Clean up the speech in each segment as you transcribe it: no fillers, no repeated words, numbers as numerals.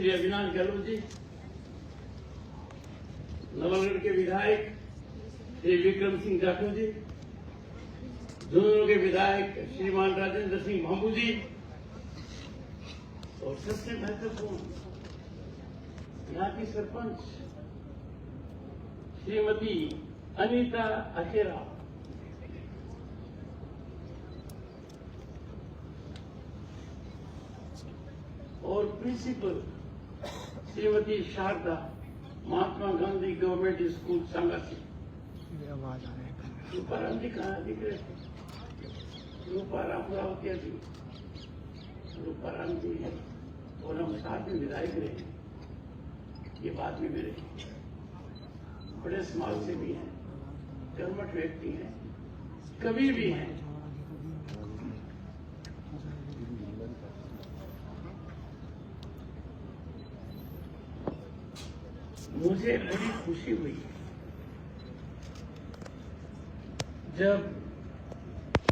श्री अविनाश गहलोत जी, नवलगढ़ के विधायक श्री विक्रम सिंह राठौर जी, झुंझुनू के विधायक श्रीमान राजेंद्र सिंह भांबू जी, और सबसे महत्वपूर्ण यहाँ की सरपंच श्रीमती अनीता अखेरा, और principal Shrimati Sharda, Mahatma Gandhi government school सांगासी। Ruparam जी कहाँ दिख रहे थे? रूपाराम रावतिया जी, रूपाराम जी और हम साथ में विधायक रहे। ये बाद में मेरे बड़े समाज से भी हैं, कर्मठ व्यक्ति हैं, कवि भी हैं। मुझे बड़ी खुशी हुई जब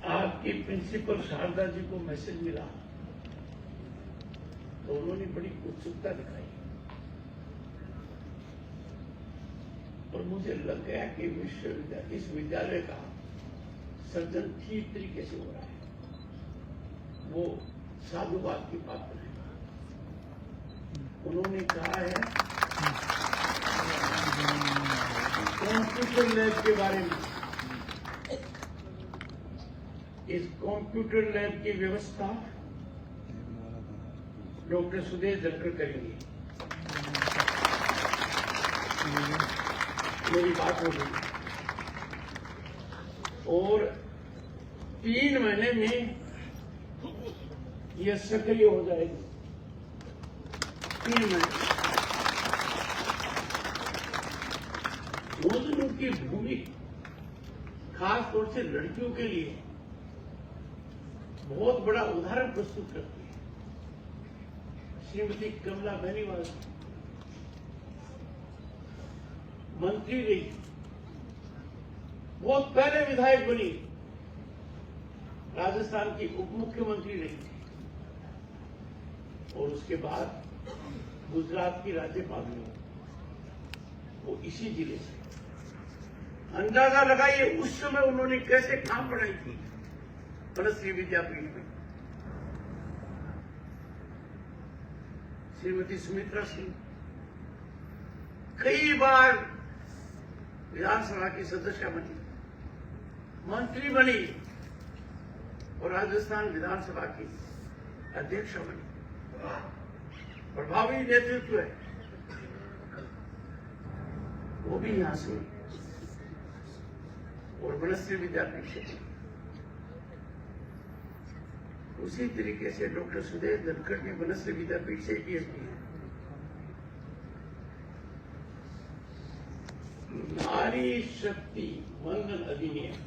आपकी प्रिंसिपल शारदा जी को मैसेज मिला तो उन्होंने बड़ी उत्सुकता दिखाई और मुझे लग गया कि इस विद्यालय का सर्जन ठीक तरीके से हो रहा है। वो साधुवाद की पात्र है। उन्होंने कहा है कंप्यूटर लैब के बारे में, इस कंप्यूटर लैब की व्यवस्था डॉक्टर सुदेश धनखड़ करेंगे। मेरी बात हो गई और 3 महीने में यह सक्रिय हो जाएगी। 3 महीने झुंझुनू की भूमि खास तौर से लड़कियों के लिए बहुत बड़ा उदाहरण प्रस्तुत करती है। श्रीमती कमला बेनीवाल मंत्री रही, बहुत पहले विधायक बनी, राजस्थान की उप मुख्यमंत्री रही थी और उसके बाद गुजरात की राज्यपाल हुई। वो इसी जिले से। अंदाजा लगाइए उस समय उन्होंने कैसे काम पढ़ाई थी बनश्री विद्यापीठ में। श्रीमती सुमित्रा सिंह कई बार विधानसभा की सदस्य बनी, मंत्री बनी और राजस्थान विधानसभा की अध्यक्ष बनी। प्रभावी नेतृत्व है, वो भी यहां से और बनश्री विद्यापीठ से। उसी तरीके से डॉक्टर सुदेश धनखड़ भी बनश्री विद्यापीठ से पीएचडी है। नारी शक्ति वंदन अधिनियम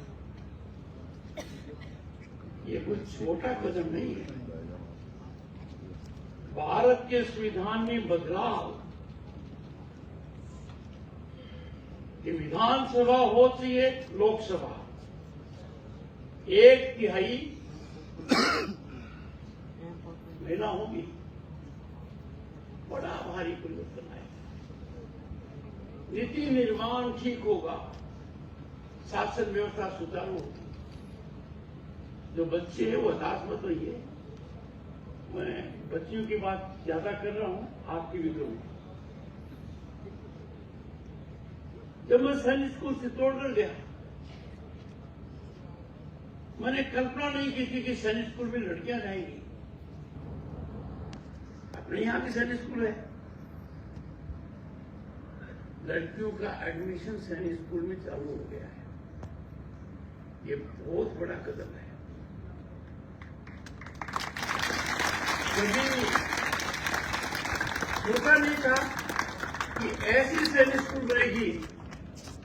ये कोई छोटा कदम नहीं है। भारत के संविधान में बदलाव कि विधानसभा हो चाहिए लोकसभा, 1/3 महिला होगी, बड़ा भारी परिवर्तन आएगा। नीति निर्माण ठीक होगा, शासन व्यवस्था सुचारू होगी। जो बच्चे हैं वो हताश मत होइए, मैं बच्चियों की बात ज्यादा कर रहा हूं, आपकी भी करूंगा। जब मैं सैनिक स्कूल से तोड़कर गया, मैंने कल्पना नहीं की थी कि सैनिक स्कूल में लड़कियां जाएंगी। अपने यहां भी सैनिक स्कूल है, लड़कियों का एडमिशन सैनिक स्कूल में चालू हो गया है। ये बहुत बड़ा कदम है। कभी सोचा नहीं था कि ऐसी सैनिक स्कूल बनेगी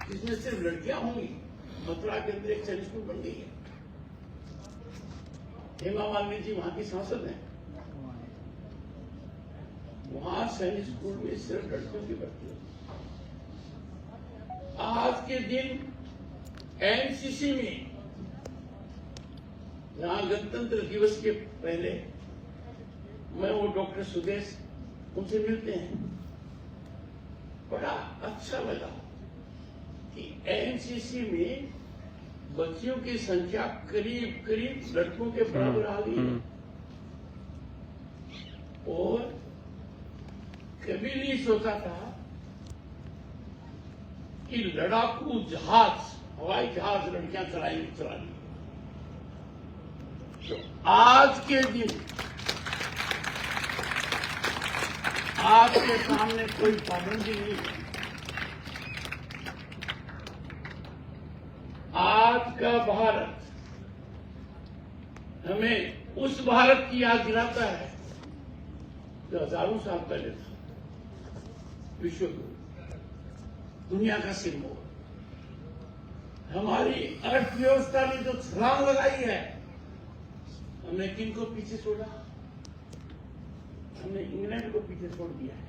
जिसमें सिर्फ लड़कियां होंगी। मथुरा के अंदर एक सैनिक स्कूल बन गई है। हेमा मालिनी जी वहां की सांसद हैं। वहां सैनिक स्कूल में सिर्फ लड़कियों की भर्ती होती। आज के दिन एनसीसी में, जहां गणतंत्र दिवस के पहले मैं वो डॉक्टर सुदेश उनसे मिलते हैं। बड़ा अच्छा लगा कि एनसीसी में बच्चियों की संख्या करीब करीब लड़कों के बराबर आ गई है। और कभी नहीं सोचा था कि लड़ाकू जहाज, हवाई जहाज लड़कियां चलाएंगी। तो आज के दिन आपके सामने कोई पाबंदी नहीं है। आज का भारत हमें उस भारत की याद दिलाता है जो हजारों साल पहले था। विश्व गुरु, दुनिया का सिंबल। हमारी अर्थव्यवस्था ने जो छलांग लगाई है, हमने किनको पीछे छोड़ा? हमने इंग्लैंड को पीछे छोड़ दिया है।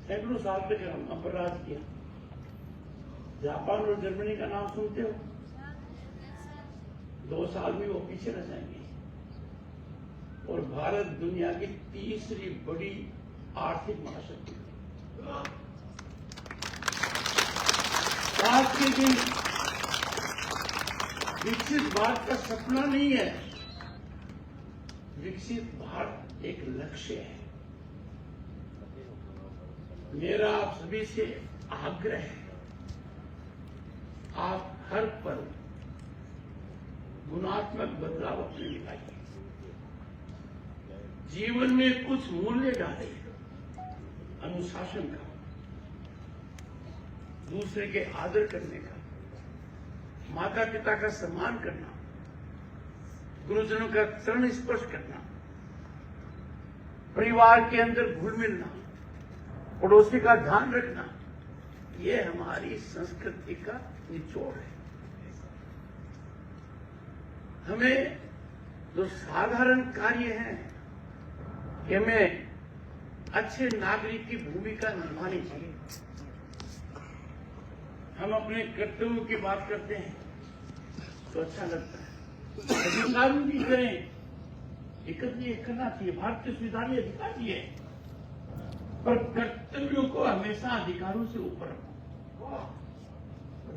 सैकड़ों साल तक हम पर राज किया। जापान और जर्मनी का नाम सुनते हो? 2 साल में वो पीछे रह जाएंगे। और भारत दुनिया की तीसरी बड़ी आर्थिक महाशक्ति है। आज के दिन विकसित भारत का सपना नहीं है, विकसित भारत एक लक्ष्य है। मेरा आप सभी से आग्रह है, आप हर पल गुणात्मक बदलाव अपने में लाइए। जीवन में कुछ मूल्य डालें। अनुशासन का, दूसरे के आदर करने का, माता पिता का सम्मान करना, गुरुजनों का चरण स्पर्श करना, परिवार के अंदर घुल मिलना, पड़ोसी का ध्यान रखना, ये हमारी संस्कृति का निचोड़ है। हमें जो साधारण कार्य है कि हमें अच्छे नागरिक की भूमिका निभानी चाहिए। हम अपने कर्तव्यों की बात करते हैं तो अच्छा लगता है। अधिकार भी करें, एकत्रित करना चाहिए। भारतीय संविधान में अधिकार भी है, पर कर्तव्यों को हमेशा अधिकारों से ऊपर रखो।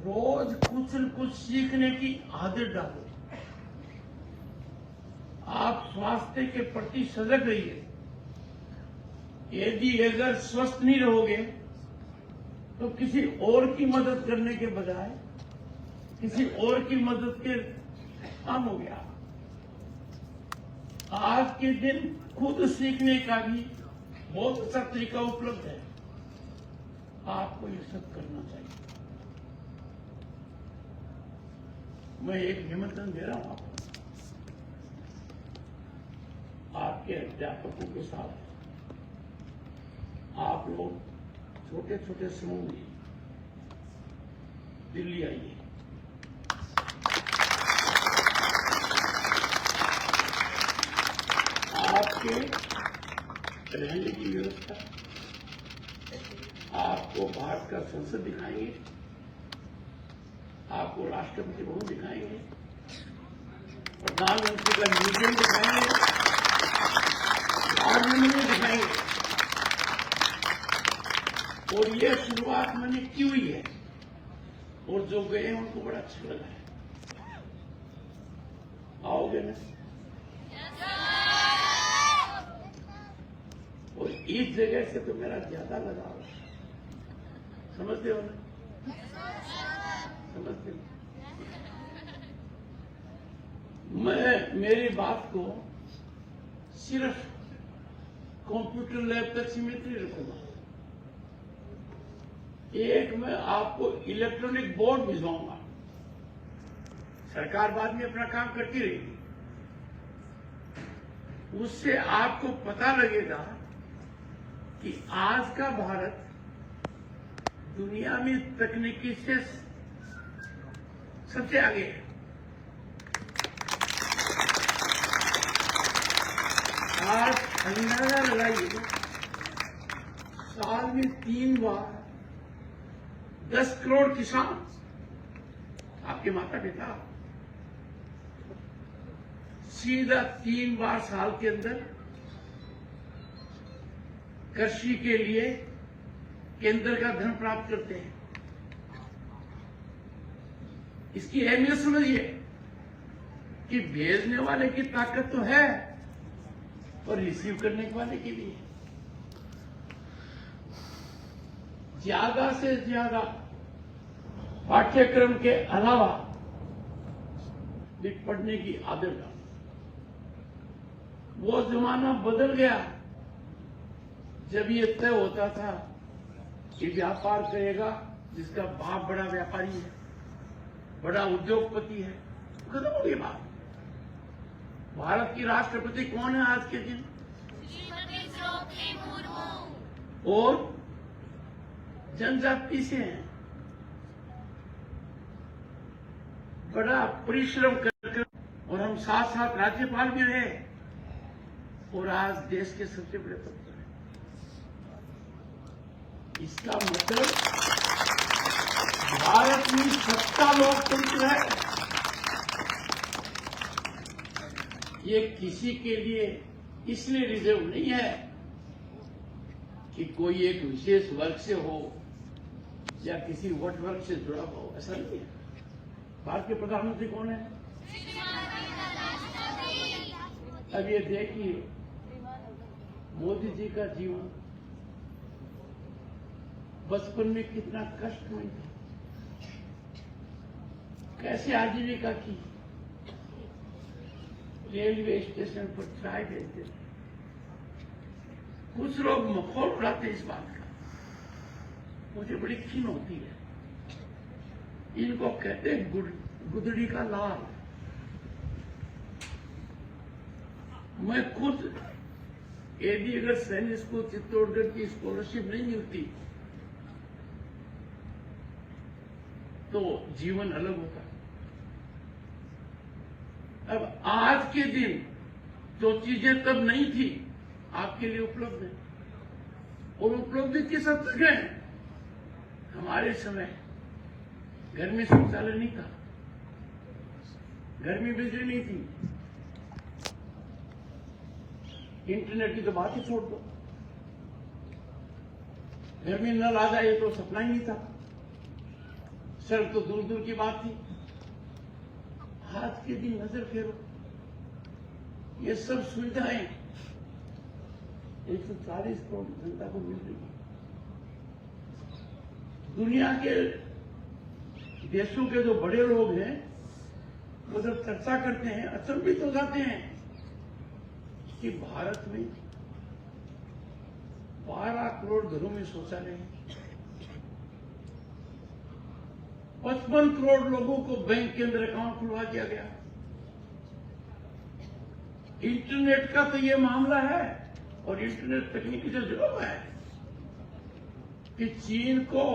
रोज कुछ न कुछ सीखने की आदत डालो। आप स्वास्थ्य के प्रति सजग रहिए। यदि अगर स्वस्थ नहीं रहोगे तो किसी और की मदद करने के बजाय किसी और की मदद के काम हो गया। आज के दिन खुद सीखने का भी बहुत अच्छा तरीका उपलब्ध है। आपको ये सब करना चाहिए। मैं एक निमंत्रण दे रहा हूं आपको, आपके अध्यापकों के साथ आप लोग छोटे छोटे समूह में दिल्ली आइए। आपके रहने की व्यवस्था, आपको भारत का संसद दिखाएंगे, आपको राष्ट्रपति भवन दिखाएंगे, प्रधानमंत्री का म्यूजियम दिखाएंगे, पार्लियामेंट में दिखाएंगे। और ये शुरुआत मैंने की हुई है, और जो गए हैं उनको बड़ा अच्छा लगा है। आओगे ना? और इस जगह से तो मेरा ज्यादा लगाव है। समझते हो ना? समझते हो? मैं मेरी बात को सिर्फ कंप्यूटर लैब तक सीमित नहीं रखूंगा। एक मैं आपको इलेक्ट्रॉनिक बोर्ड भिजवाऊंगा। सरकार बाद में अपना काम करती रहेगी। उससे आपको पता लगेगा कि आज का भारत दुनिया में तकनीकी से सबसे आगे है। आज अंदाजा लगाइए, साल में 3 बार 10 करोड़ किसान, आपके माता पिता, सीधा 3 बार साल के अंदर कृषि के लिए केंद्र का धन प्राप्त करते हैं। इसकी अहमियत समझिए कि भेजने वाले की ताकत तो है और रिसीव करने वाले की भी है। ज्यादा से ज्यादा पाठ्यक्रम के अलावा भी पढ़ने की आदत डालो। वो जमाना बदल गया जब ये तय होता था कि व्यापार करेगा जिसका बाप बड़ा व्यापारी है, बड़ा उद्योगपति है। खत्म हो गई बात। भारत की राष्ट्रपति कौन है आज के दिन? और जनजाति से हैं। बड़ा परिश्रम कर और हम साथ साथ राज्यपाल भी रहे और आज देश के सबसे बड़े पद पर हैं। इसका मतलब भारत में सत्ता लोकतंत्र है। ये किसी के लिए इसलिए रिजर्व नहीं है कि कोई एक विशेष वर्ग से हो या किसी वोट वर्ग से जुड़ा हो, ऐसा नहीं है। भारत के प्रधानमंत्री कौन है? अब ये देखिए मोदी जी का जीवन बचपन में कितना कष्टमय था, कैसे आजीविका की। रेलवे स्टेशन पर चाय बेचते थे। कुछ लोग मखौल उड़ाते इस बात का, मुझे बड़ी खीन होती है। इनको कहते हैं गुदड़ी का लाल। मैं खुद यदि अगर सैनिक स्कूल चित्तौड़गढ़ की स्कॉलरशिप नहीं मिलती तो जीवन अलग होता। अब आज के दिन जो चीजें तब नहीं थी आपके लिए उपलब्ध है, और उपलब्ध किस हद तक है? हमारे समय घर में शौचालय नहीं था, घर में बिजली नहीं थी, इंटरनेट की तो बात ही छोड़ दो। घर में नल आ जाए तो सपना ही नहीं था, सड़क तो दूर दूर की बात थी। आज के दिन नजर फेरो, ये सब सुविधाएं 140 करोड़ जनता को मिल रही है। दुनिया के देशों के जो बड़े लोग हैं वो जब चर्चा करते हैं अचंभित हो जाते हैं कि भारत में 12 करोड़ घरों में शौचालय है, 55 करोड़ लोगों को बैंक के अंदर अकाउंट खुलवा दिया गया। इंटरनेट का तो ये मामला है, और इंटरनेट तकनीकी जो जुर्म है कि चीन को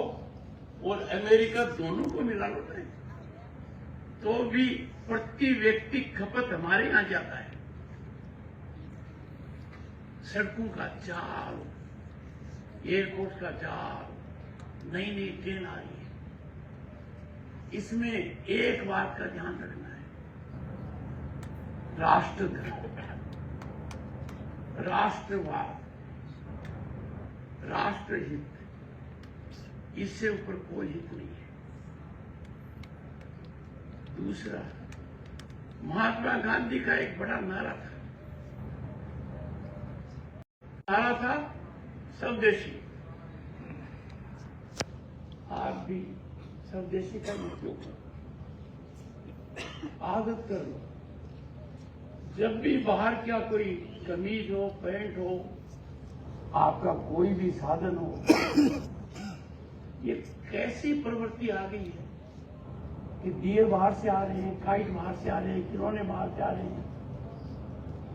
और अमेरिका दोनों को मिला लो नहीं तो भी प्रति व्यक्ति खपत हमारे यहां ज्यादा है। सड़कों का जाल, एयरपोर्ट का जाल, नई नई ट्रेन आ रही है। इसमें एक बात का ध्यान रखना है, राष्ट्रधर्म, राष्ट्रवाद, राष्ट्रहित, इससे ऊपर कोई हित नहीं है। दूसरा, महात्मा गांधी का एक बड़ा नारा था स्वदेशी। आप भी स्वदेशी का उपयोग करो, आदत कर लो। जब भी बाहर क्या कोई कमीज हो, पैंट हो, आपका कोई भी साधन हो, ये कैसी प्रवृत्ति आ गई है कि दिए बाहर से आ रहे हैं, काइट बाहर से आ रहे हैं, खिलौने बाहर से आ रहे हैं,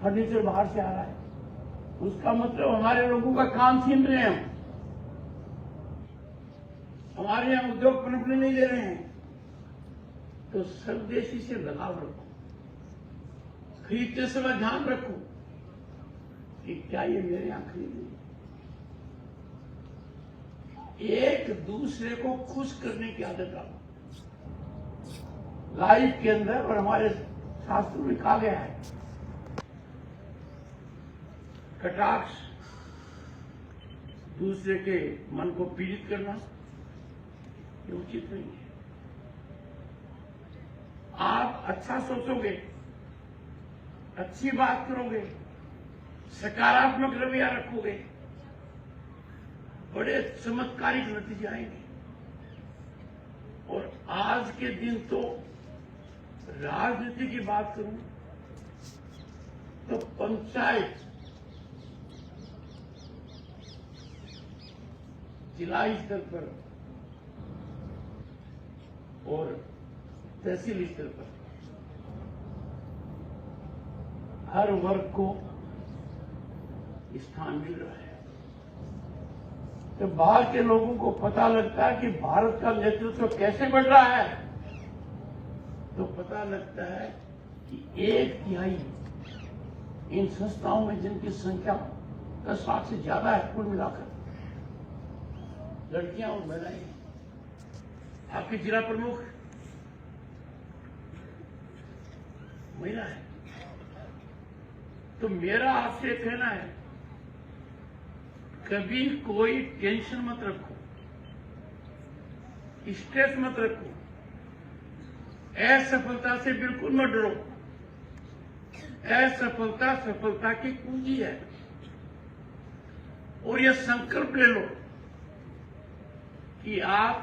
फर्नीचर बाहर से आ रहा है। उसका मतलब हमारे लोगों का काम छीन रहे हैं, हमारे यहां उद्योग पनपने नहीं दे रहे हैं। तो स्वदेशी से लगाव रखो, खरीदते समय ध्यान रखो कि क्या ये मेरे यहां खरीदेंगे। एक दूसरे को खुश करने की आदत डालो। लाइफ के अंदर और हमारे शास्त्रों में कहा गया है, कटाक्ष दूसरे के मन को पीड़ित करना ये उचित नहीं है। आप अच्छा सोचोगे, अच्छी बात करोगे, सकारात्मक रवैया रखोगे, बड़े चमत्कारिक नतीजे आएंगे। और आज के दिन तो राजनीति की बात करूं तो पंचायत, जिला स्तर पर और तहसील स्तर पर हर वर्ग को स्थान मिल रहा है। तो बाहर के लोगों को पता लगता है कि भारत का नेतृत्व कैसे बढ़ रहा है, तो पता लगता है कि 1/3 इन संस्थाओं में जिनकी संख्या 10 लाख से ज्यादा है कुल मिलाकर, लड़कियां और महिलाएं हैं। आपके जिला प्रमुख महिला है। तो मेरा आपसे कहना है, कभी कोई टेंशन मत रखो, स्ट्रेस मत रखो, असफलता से बिल्कुल मत डरो। असफलता सफलता की कुंजी है। और यह संकल्प ले लो कि आप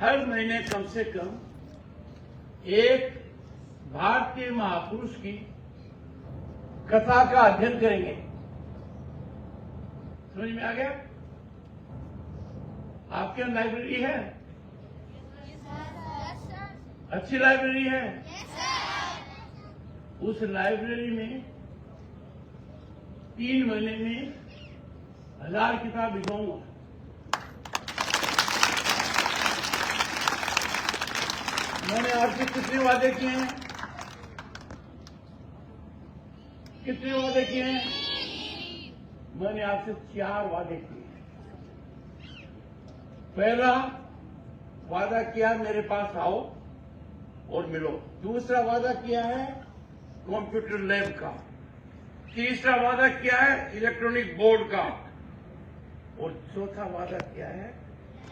हर महीने कम से कम एक भारतीय महापुरुष की कथा का अध्ययन करेंगे। समझ में आ गया? आपके यहाँ लाइब्रेरी है? अच्छी लाइब्रेरी है? उस लाइब्रेरी में 3 महीने में 1000 किताब भिजवाऊंगा। मैंने आपसे कितने वादे किए हैं? कितने वादे किए हैं? मैंने आपसे 4 वादे किए। पहला वादा किया मेरे पास आओ और मिलो। दूसरा वादा किया है कंप्यूटर लैब का। तीसरा वादा किया है इलेक्ट्रॉनिक बोर्ड का। और चौथा वादा किया है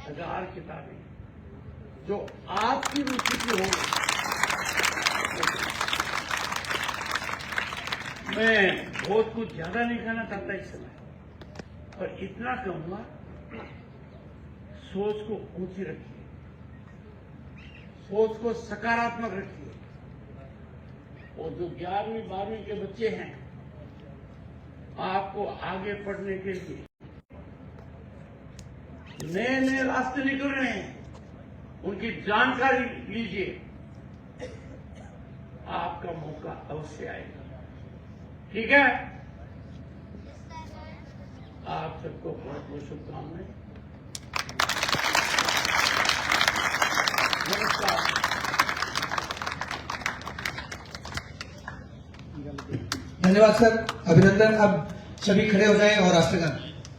1000 किताबें जो आपकी रुचि की होगी। मैं बहुत कुछ ज्यादा नहीं कहना चाहता इस समय, पर इतना कहूंगा, सोच को ऊंची रखिए, सोच को सकारात्मक रखिए। और जो 11वीं 12वीं के बच्चे हैं, आपको आगे पढ़ने के लिए नए नए रास्ते निकल रहे हैं, उनकी जानकारी लीजिए। आपका मौका अवश्य आएगा। ठीक है? आप सबको बहुत बहुत शुभकामनाएं। नमस्कार। धन्यवाद सर, अभिनंदन। अब सभी खड़े हो जाएं और राष्ट्रगान,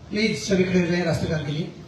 प्लीज सभी खड़े हो जाएं राष्ट्रगान के लिए।